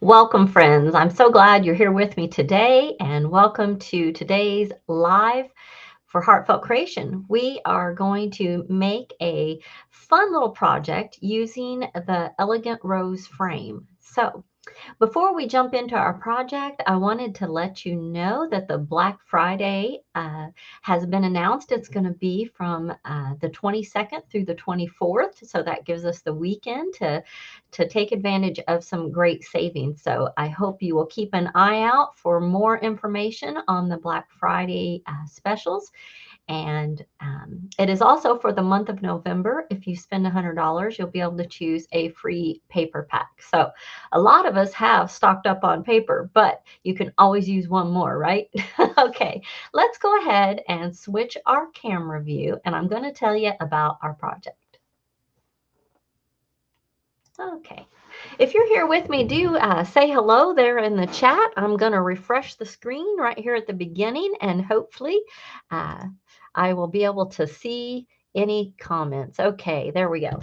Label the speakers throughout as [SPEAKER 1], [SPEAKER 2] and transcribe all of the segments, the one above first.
[SPEAKER 1] Welcome, friends. I'm so glad you're here with me today, and welcome to today's live for Heartfelt Creation. We are going to make a fun little project using the Elegant Rose frame. So, before we jump into our project, I wanted to let you know that the Black Friday has been announced. It's going to be from the 22nd through the 24th. So that gives us the weekend to take advantage of some great savings. So I hope you will keep an eye out for more information on the Black Friday specials. And it is also for the month of November. If you spend $100, you'll be able to choose a free paper pack. So a lot of us have stocked up on paper, but you can always use one more, right? Okay, let's go ahead and switch our camera view, and I'm going to tell you about our project. Okay. If you're here with me, do say hello there in the chat. I'm going to refresh the screen right here at the beginning, and hopefully uh, I will be able to see any comments. Okay, there we go.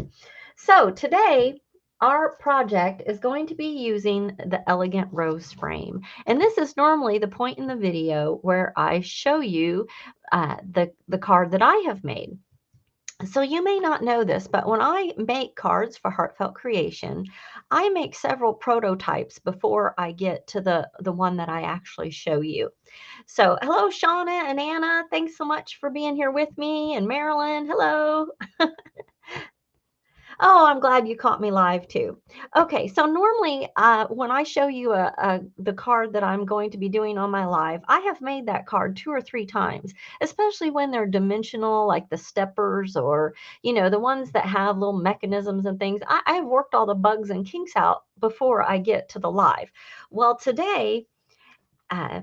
[SPEAKER 1] So today, our project is going to be using the Elegant Rose frame. And this is normally the point in the video where I show you the card that I have made. So you may not know this, but when I make cards for Heartfelt Creation, I make several prototypes before I get to the one that I actually show you. So hello, Shauna and Anna. Thanks so much for being here with me. And Marilyn, hello. Oh, I'm glad you caught me live too. Okay, so normally when I show you the card that I'm going to be doing on my live, I have made that card 2 or 3 times, especially when they're dimensional, like the steppers or, the ones that have little mechanisms and things. I've worked all the bugs and kinks out before I get to the live. Well, today, uh,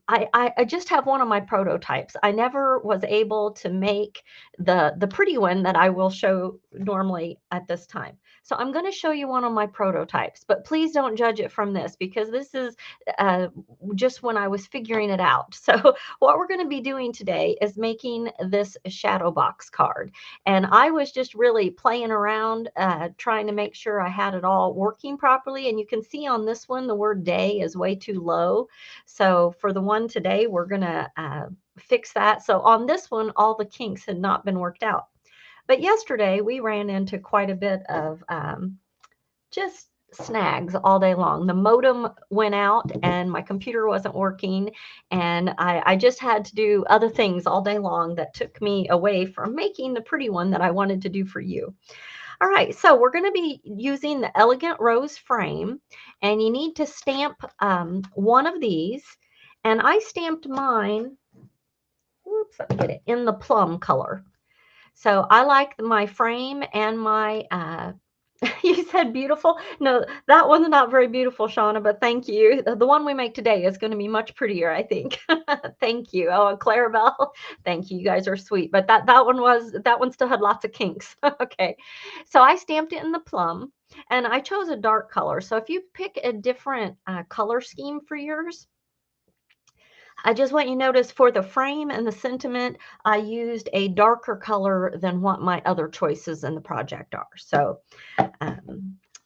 [SPEAKER 1] I just have one of my prototypes. I never was able to make the pretty one that I will show normally at this time. So I'm going to show you one of my prototypes, but please don't judge it from this because this is uh, just when I was figuring it out. So what we're going to be doing today is making this shadow box card. And I was just really playing around, trying to make sure I had it all working properly. And you can see on this one, the word day is way too low. So for the one today, we're going to fix that. So on this one, all the kinks had not been worked out. But yesterday, we ran into quite a bit of just snags all day long. The modem went out and my computer wasn't working, and I just had to do other things all day long that took me away from making the pretty one that I wanted to do for you. All right, so we're going to be using the Elegant Rose frame, and you need to stamp one of these. And I stamped mine, oops, let me get it, in the plum color. So I like my frame and my, you said beautiful. No, that one's not very beautiful, Shauna, but thank you. The one we make today is going to be much prettier, I think. Thank you. Oh, and Clarabelle, thank you. You guys are sweet. But that one still had lots of kinks. Okay. So I stamped it in the plum and I chose a dark color. So if you pick a different color scheme for yours, I just want you to notice for the frame and the sentiment, I used a darker color than what my other choices in the project are. So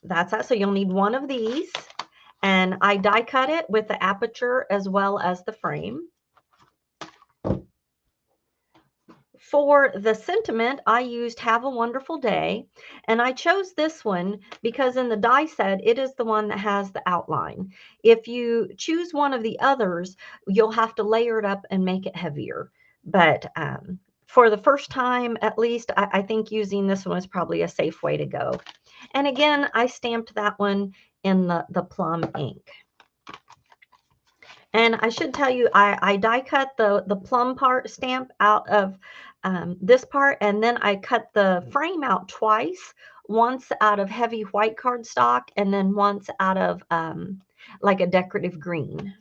[SPEAKER 1] that's that. So you'll need one of these. And I die cut it with the aperture as well as the frame. For the sentiment, I used Have a Wonderful Day, and I chose this one because in the die set, it is the one that has the outline. If you choose one of the others, you'll have to layer it up and make it heavier. But for the first time, at least, I think using this one is probably a safe way to go. And again, I stamped that one in the plum ink. And I should tell you, I die cut the plum part stamp out of this part, and then I cut the frame out twice, once out of heavy white cardstock, and then once out of like a decorative green.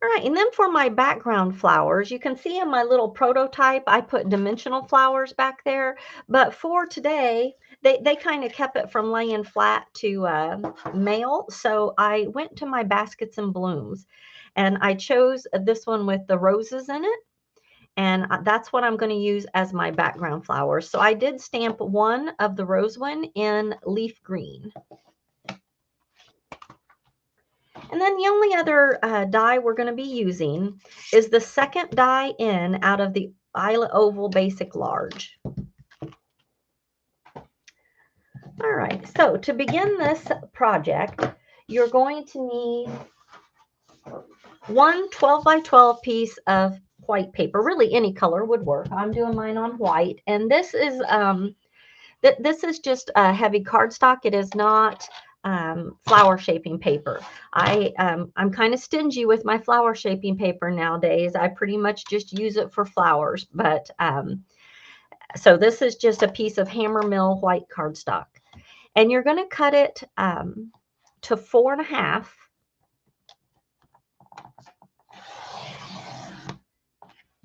[SPEAKER 1] All right, and then for my background flowers, you can see in my little prototype, I put dimensional flowers back there. But for today, they kind of kept it from laying flat to mail. So I went to my baskets and blooms, and I chose this one with the roses in it. And that's what I'm going to use as my background flowers. So I did stamp one of the rose one in leaf green. And then the only other die we're going to be using is the second die in out of the Isla Oval Basic Large. All right, so to begin this project, you're going to need one 12 by 12 piece of white paper. Really, any color would work. I'm doing mine on white, and this is just a heavy cardstock. It is not flower shaping paper. I'm kind of stingy with my flower shaping paper nowadays. I pretty much just use it for flowers, but so this is just a piece of hammer mill white cardstock. And you're going to cut it to 4.5.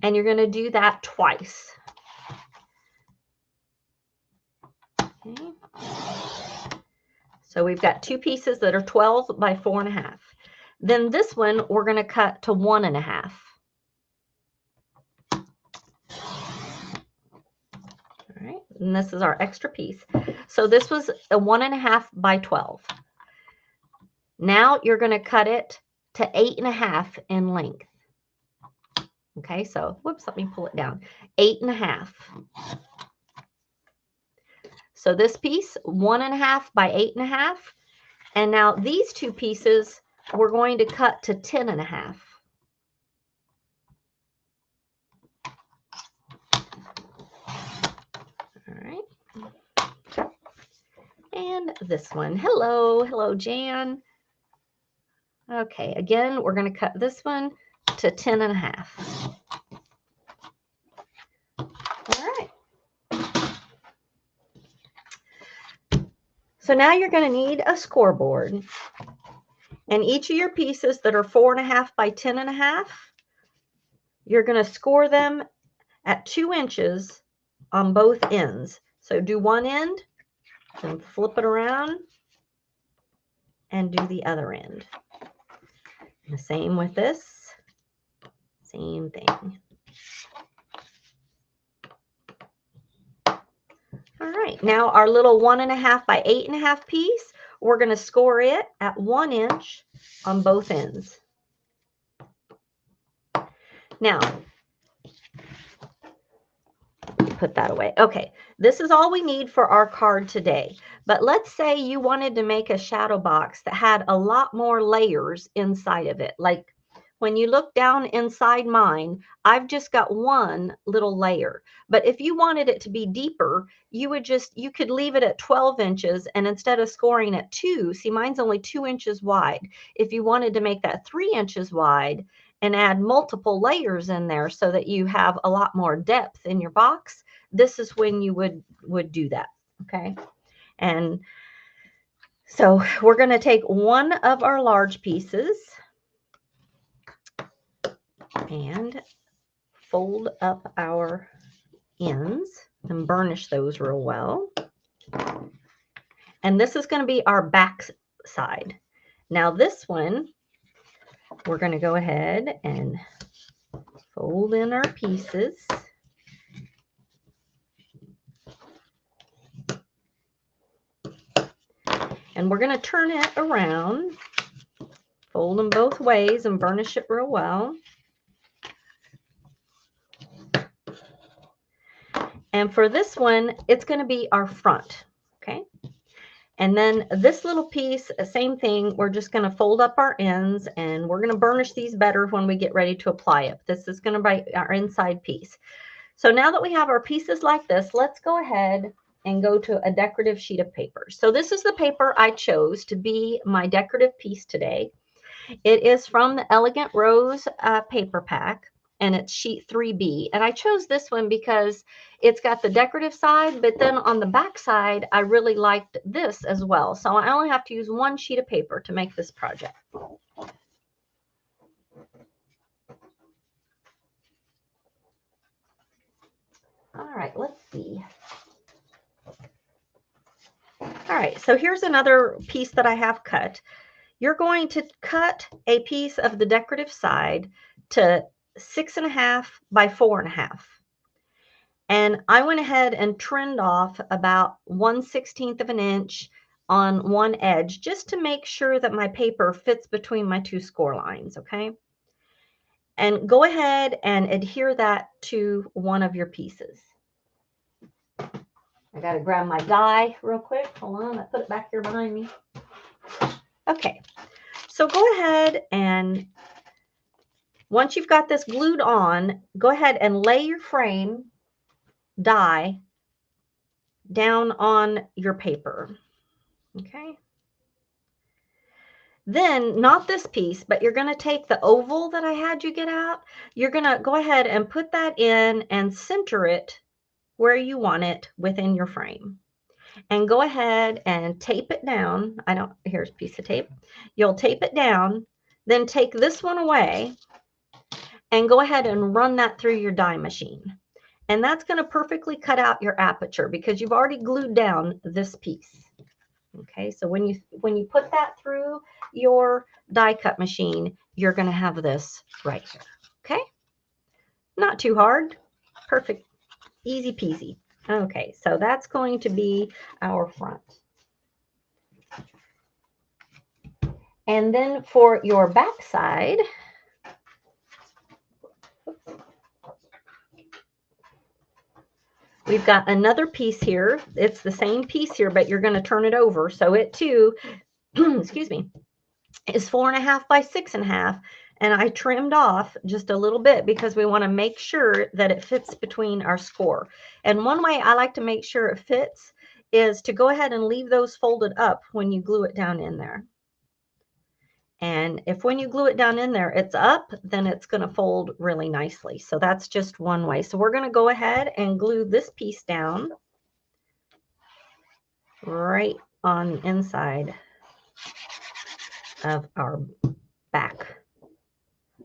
[SPEAKER 1] And you're going to do that twice. Okay. So we've got two pieces that are 12 by 4.5. Then this one, we're going to cut to 1.5. All right. And this is our extra piece. So this was a 1.5 by 12. Now you're going to cut it to 8.5 in length. Okay, so whoops, let me pull it down. 8.5. So this piece, 1.5 by 8.5. And now these two pieces, we're going to cut to 10.5. All right. And this one. Hello, Jan. Okay, again, we're going to cut this one to 10.5. All right. So now you're going to need a scoreboard. And each of your pieces that are 4.5 by 10.5, you're going to score them at 2 inches on both ends. So do one end, then flip it around, and do the other end. The same with this, same thing. All right, now our little 1.5 by 8.5 piece, we're going to score it at 1 inch on both ends. Now, put that away. Okay, this is all we need for our card today. But let's say you wanted to make a shadow box that had a lot more layers inside of it. Like when you look down inside mine, I've just got one little layer. But if you wanted it to be deeper, you could leave it at 12 inches, and instead of scoring at 2, see, mine's only 2 inches wide. If you wanted to make that 3 inches wide and add multiple layers in there so that you have a lot more depth in your box, this is when you would do that. Okay. And so we're going to take one of our large pieces and fold up our ends and burnish those real well. And this is going to be our back side. Now this one, we're going to go ahead and fold in our pieces. And we're going to turn it around, fold them both ways, and burnish it real well. And for this one, it's going to be our front, okay? And then this little piece, same thing, we're just going to fold up our ends, and we're going to burnish these better when we get ready to apply it. This is going to be our inside piece. So now that we have our pieces like this, let's go ahead and go to a decorative sheet of paper. So this is the paper I chose to be my decorative piece today. It is from the Elegant Rose paper pack, and it's sheet 3B. And I chose this one because it's got the decorative side, but then on the back side, I really liked this as well. So I only have to use one sheet of paper to make this project. All right, let's see. All right, so here's another piece that I have cut. You're going to cut a piece of the decorative side to 6.5 by 4.5. And I went ahead and trimmed off about 1/16 of an inch on one edge just to make sure that my paper fits between my two score lines, okay? And go ahead and adhere that to one of your pieces. I got to grab my die real quick. Hold on, I put it back here behind me. Okay, so go ahead and once you've got this glued on, go ahead and lay your frame die down on your paper, okay? Then, not this piece, but you're going to take the oval that I had you get out. You're going to go ahead and put that in and center it where you want it within your frame. And go ahead and tape it down. Here's a piece of tape. You'll tape it down, then take this one away and go ahead and run that through your die machine. And that's going to perfectly cut out your aperture because you've already glued down this piece. Okay, so when you put that through your die cut machine, you're going to have this right here. Okay, not too hard, perfect, easy peasy. Okay, so that's going to be our front. And then for your back side, we've got another piece here. It's the same piece here, but you're going to turn it over. So it too, excuse me, is 4.5 by 6.5. And I trimmed off just a little bit because we want to make sure that it fits between our score. And one way I like to make sure it fits is to go ahead and leave those folded up when you glue it down in there. And if when you glue it down in there, it's up, then it's going to fold really nicely. So that's just one way. So we're going to go ahead and glue this piece down right on the inside of our back.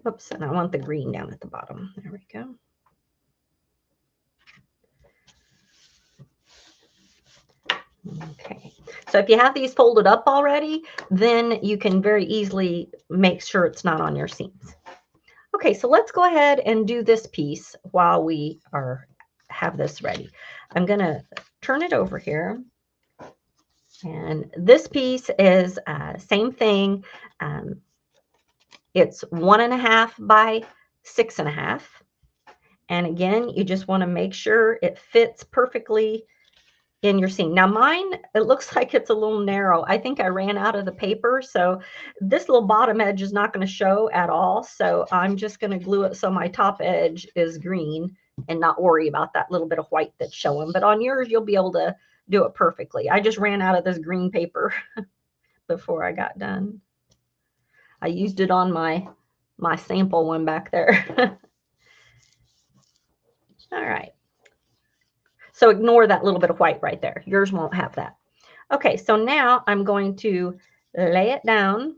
[SPEAKER 1] Oops, and I want the green down at the bottom. There we go. Okay, so if you have these folded up already, then you can very easily make sure it's not on your seams. Okay, so let's go ahead and do this piece while we have this ready. I'm going to turn it over here. And this piece is same thing. It's 1.5 by 6.5. And again, you just want to make sure it fits perfectly in your seam. Now mine, it looks like it's a little narrow. I think I ran out of the paper, so this little bottom edge is not going to show at all. So I'm just going to glue it so my top edge is green and not worry about that little bit of white that's showing. But on yours, you'll be able to do it perfectly. I just ran out of this green paper before I got done. I used it on my sample one back there. All right. So ignore that little bit of white right there. Yours won't have that. Okay, so now I'm going to lay it down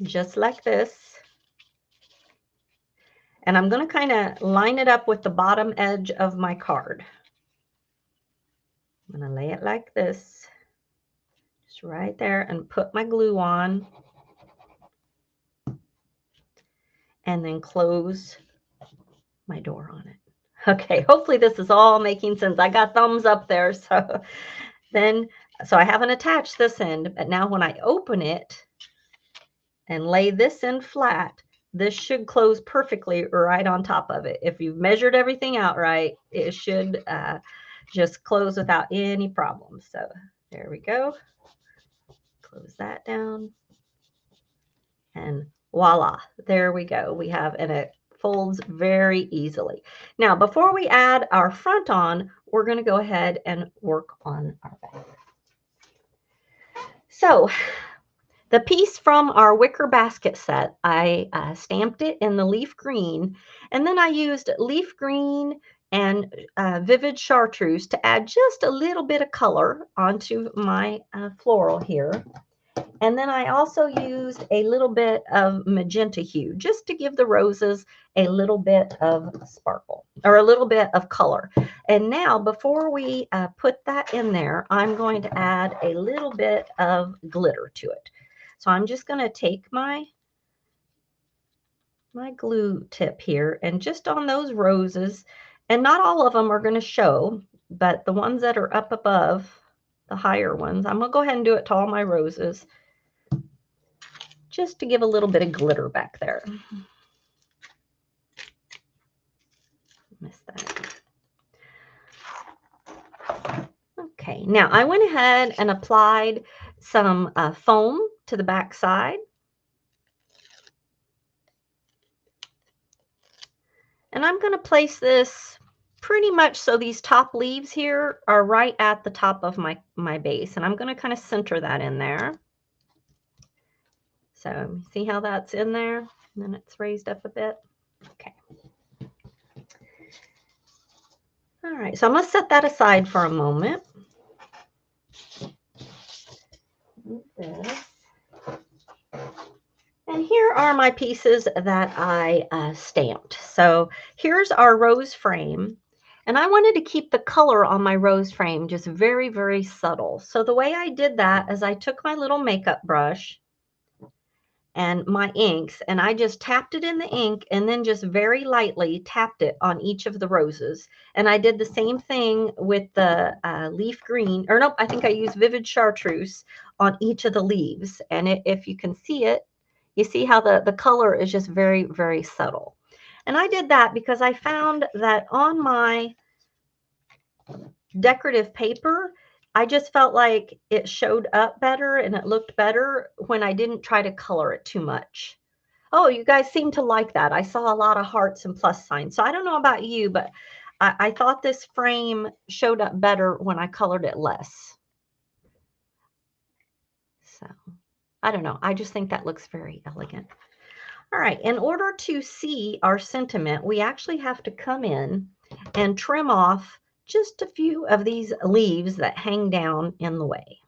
[SPEAKER 1] just like this. And I'm going to kind of line it up with the bottom edge of my card. I'm going to lay it like this, just right there, and put my glue on. And then close my door on it. Okay, hopefully this is all making sense. I got thumbs up there. So I haven't attached this end, but now when I open it and lay this end flat, this should close perfectly right on top of it. If you've measured everything out right, it should just close without any problems. So there we go. Close that down. And voila, there we go. We have, and it folds very easily. Now, before we add our front on, we're going to go ahead and work on our back. So the piece from our wicker basket set, I stamped it in the leaf green, and then I used leaf green and vivid chartreuse to add just a little bit of color onto my floral here. And then I also used a little bit of magenta hue just to give the roses a little bit of sparkle or a little bit of color. And now before we put that in there, I'm going to add a little bit of glitter to it. So I'm just going to take my my glue tip here, and just on those roses, and not all of them are going to show, but the ones that are up above, the higher ones, I'm going to go ahead and do it to all my roses, just to give a little bit of glitter back there. Missed that. Okay, now I went ahead and applied some foam to the back side. And I'm going to place this pretty much so these top leaves here are right at the top of my base. And I'm going to kind of center that in there. So see how that's in there? And then it's raised up a bit. Okay. All right, so I'm going to set that aside for a moment. This. And here are my pieces that I stamped. So here's our rose frame. And I wanted to keep the color on my rose frame just very, very subtle. So the way I did that is I took my little makeup brush and my inks, and I just tapped it in the ink and then just very lightly tapped it on each of the roses. And I did the same thing with the leaf green, or nope, I think I used Vivid Chartreuse on each of the leaves. And if you can see it, you see how the color is just very, very subtle. And I did that because I found that on my decorative paper, I just felt like it showed up better and it looked better when I didn't try to color it too much. Oh, you guys seem to like that. I saw a lot of hearts and plus signs. So I don't know about you, but I thought this frame showed up better when I colored it less. So I don't know. I just think that looks very elegant. All right, in order to see our sentiment, we actually have to come in and trim off just a few of these leaves that hang down in the way.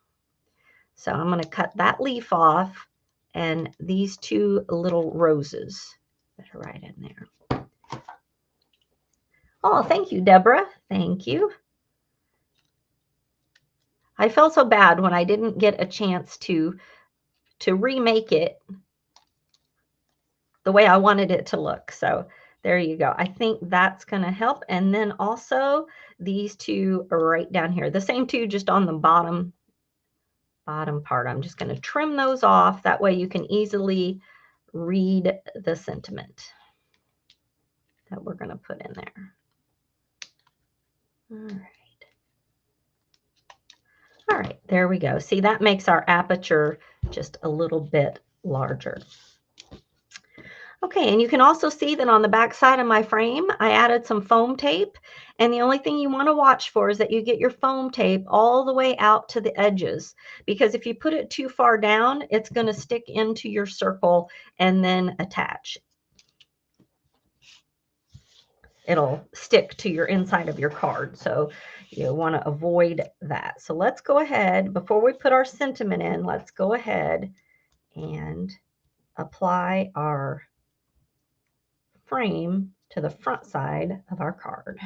[SPEAKER 1] So I'm going to cut that leaf off and these two little roses that are right in there. Oh, thank you, Deborah. Thank you. I felt so bad when I didn't get a chance to remake it the way I wanted it to look. So there you go. I think that's going to help. And then also these two are right down here. The same two just on the bottom part. I'm just going to trim those off. That way you can easily read the sentiment that we're going to put in there. All right. All right, there we go. See, that makes our aperture just a little bit larger. Okay, and you can also see that on the back side of my frame, I added some foam tape. And the only thing you want to watch for is that you get your foam tape all the way out to the edges. Because if you put it too far down, it's going to stick into your circle and then attach. It'll stick to your inside of your card. So you want to avoid that. So let's go ahead, before we put our sentiment in, let's go ahead and apply our frame to the front side of our card.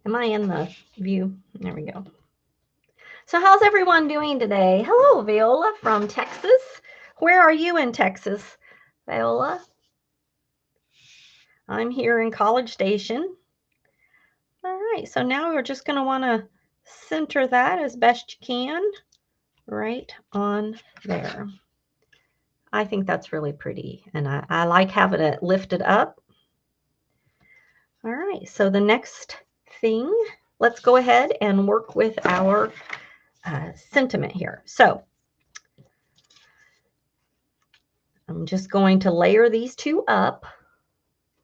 [SPEAKER 1] Am I in the view? There we go. So how's everyone doing today? Hello, Viola from Texas. Where are you in Texas, Viola? I'm here in College Station. All right, so now we're just going to want to center that as best you can right on there. I think that's really pretty, and I like having it lifted up. All right, so the next thing, let's go ahead and work with our sentiment here. So I'm just going to layer these two up.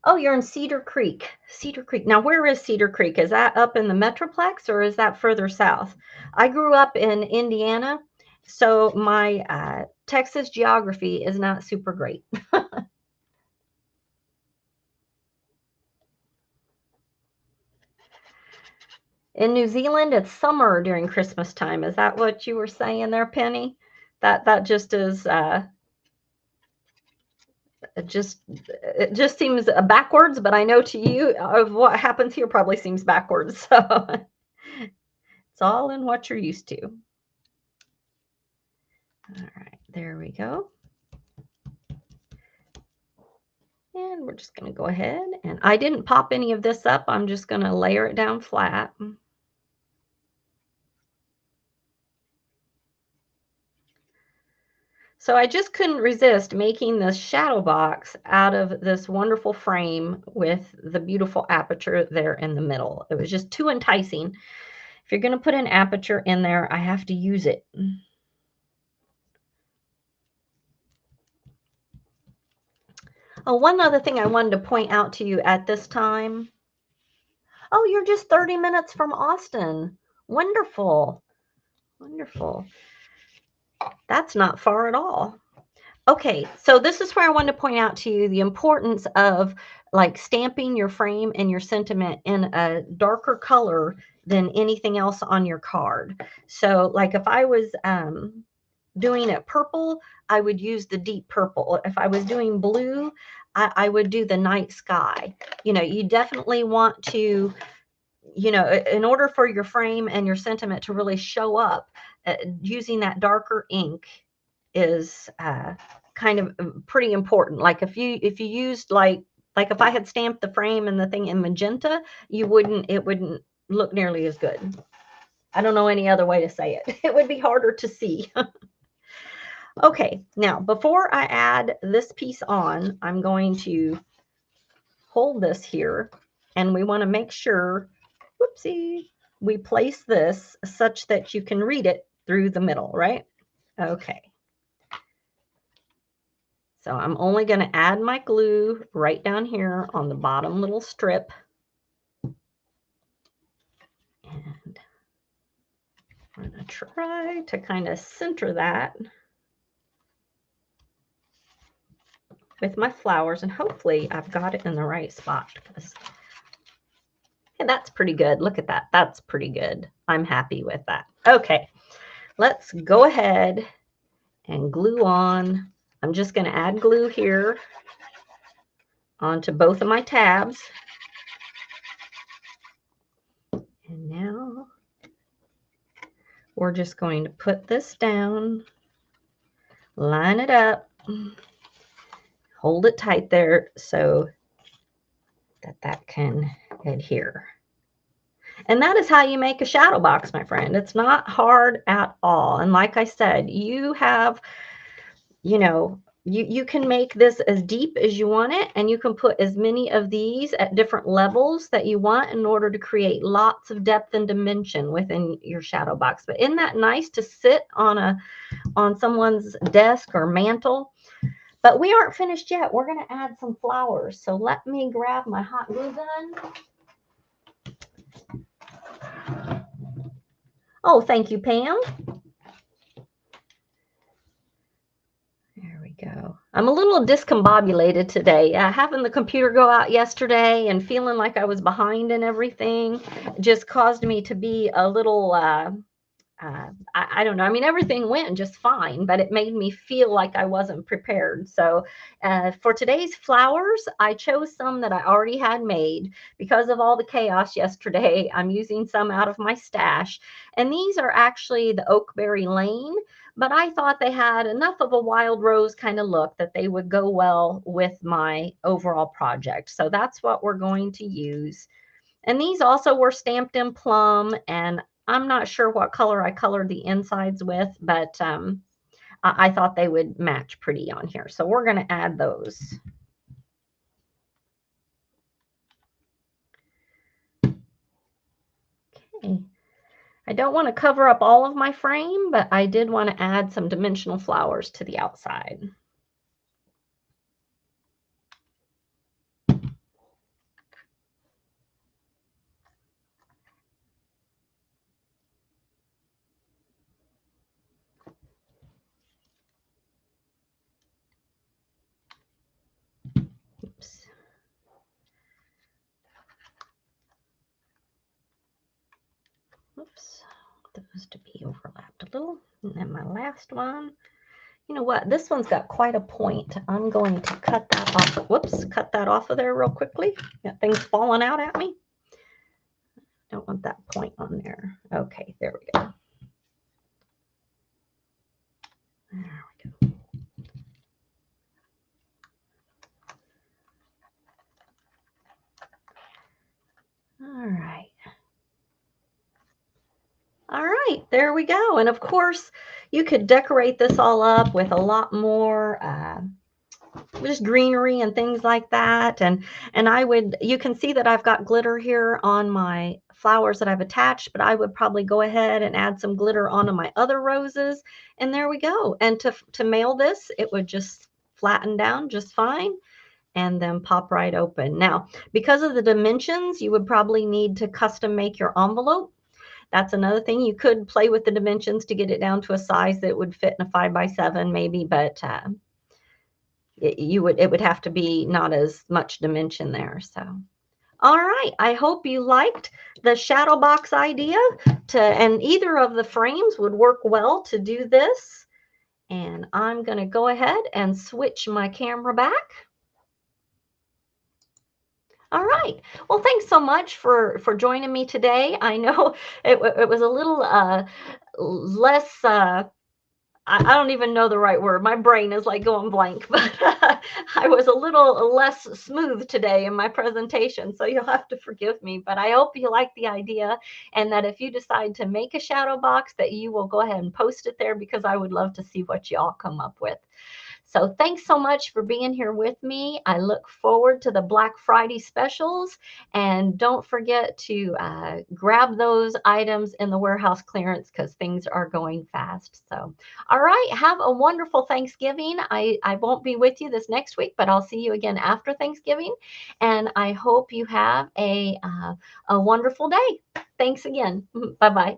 [SPEAKER 1] Oh, you're in Cedar Creek. Cedar Creek. Now, where is Cedar Creek? Is that up in the Metroplex or is that further south? I grew up in Indiana, so my Texas geography is not super great. In New Zealand, it's summer during Christmas time. Is that what you were saying there, Penny? That just is it just seems backwards, but I know to you of what happens here probably seems backwards. So it's all in what you're used to. All right, there we go. And we're just going to go ahead, and I didn't pop any of this up. I'm just going to layer it down flat. So I just couldn't resist making this shadow box out of this wonderful frame with the beautiful aperture there in the middle. It was just too enticing. If you're going to put an aperture in there, I have to use it. Oh, one other thing I wanted to point out to you at this time. Oh, you're just 30 minutes from Austin. Wonderful. Wonderful. That's not far at all. Okay, so this is where I wanted to point out to you the importance of like stamping your frame and your sentiment in a darker color than anything else on your card. So like if I was doing it purple, I would use the deep purple. If I was doing blue, I would do the night sky. You know, you definitely want to, you know, in order for your frame and your sentiment to really show up, using that darker ink is kind of pretty important. Like if you used like if I had stamped the frame and the thing in magenta, it wouldn't look nearly as good. I don't know any other way to say it. It would be harder to see. Okay, now before I add this piece on, I'm going to hold this here, and we want to make sure, whoopsie, we place this such that you can read it through the middle, right? Okay. So I'm only going to add my glue right down here on the bottom little strip. And I'm going to try to kind of center that with my flowers, and hopefully I've got it in the right spot. Yeah, that's pretty good. Look at that. That's pretty good. I'm happy with that. Okay, let's go ahead and glue on. I'm just going to add glue here onto both of my tabs. And now we're just going to put this down, line it up, hold it tight there so that can adhere. And that is how you make a shadow box, my friend. It's not hard at all. And like I said, you have, you know, you can make this as deep as you want it, and you can put as many of these at different levels that you want in order to create lots of depth and dimension within your shadow box. But isn't that nice to sit on someone's desk or mantle? But we aren't finished yet. We're going to add some flowers. So let me grab my hot glue gun. Oh, thank you, Pam. There we go. I'm a little discombobulated today. Having the computer go out yesterday and feeling like I was behind and everything just caused me to be a little, I don't know. I mean, everything went just fine, but it made me feel like I wasn't prepared. So for today's flowers, I chose some that I already had made because of all the chaos yesterday. I'm using some out of my stash. And these are actually the Oakberry Lane, but I thought they had enough of a wild rose kind of look that they would go well with my overall project. So that's what we're going to use. And these also were stamped in plum, and I'm not sure what color I colored the insides with, but I thought they would match pretty on here. So we're going to add those. Okay. I don't want to cover up all of my frame, but I did want to add some dimensional flowers to the outside. Oops. Oops. Those to be overlapped a little. And then my last one. You know what? This one's got quite a point. I'm going to cut that off. Whoops, cut that off of there real quickly. Got things falling out at me. Don't want that point on there. Okay, there we go. There we go. All right. All right, there we go. And of course, you could decorate this all up with a lot more just greenery and things like that. And I would, you can see that I've got glitter here on my flowers that I've attached, but I would probably go ahead and add some glitter onto my other roses. And there we go. And to mail this, it would just flatten down just fine and then pop right open. Now, because of the dimensions, you would probably need to custom make your envelope. That's another thing. You could play with the dimensions to get it down to a size that would fit in a 5x7 maybe, but it would have to be not as much dimension there. So, all right. I hope you liked the shadow box idea and either of the frames would work well to do this. And I'm going to go ahead and switch my camera back. All right. Well, thanks so much for joining me today. I know it was a little less I don't even know the right word. My brain is like going blank, but I was a little less smooth today in my presentation, so you'll have to forgive me. But I hope you like the idea and that if you decide to make a shadow box, that you will go ahead and post it there because I would love to see what you all come up with. So thanks so much for being here with me. I look forward to the Black Friday specials. And don't forget to grab those items in the warehouse clearance because things are going fast. So, all right, have a wonderful Thanksgiving. I won't be with you this next week, but I'll see you again after Thanksgiving. And I hope you have a wonderful day. Thanks again. Bye-bye.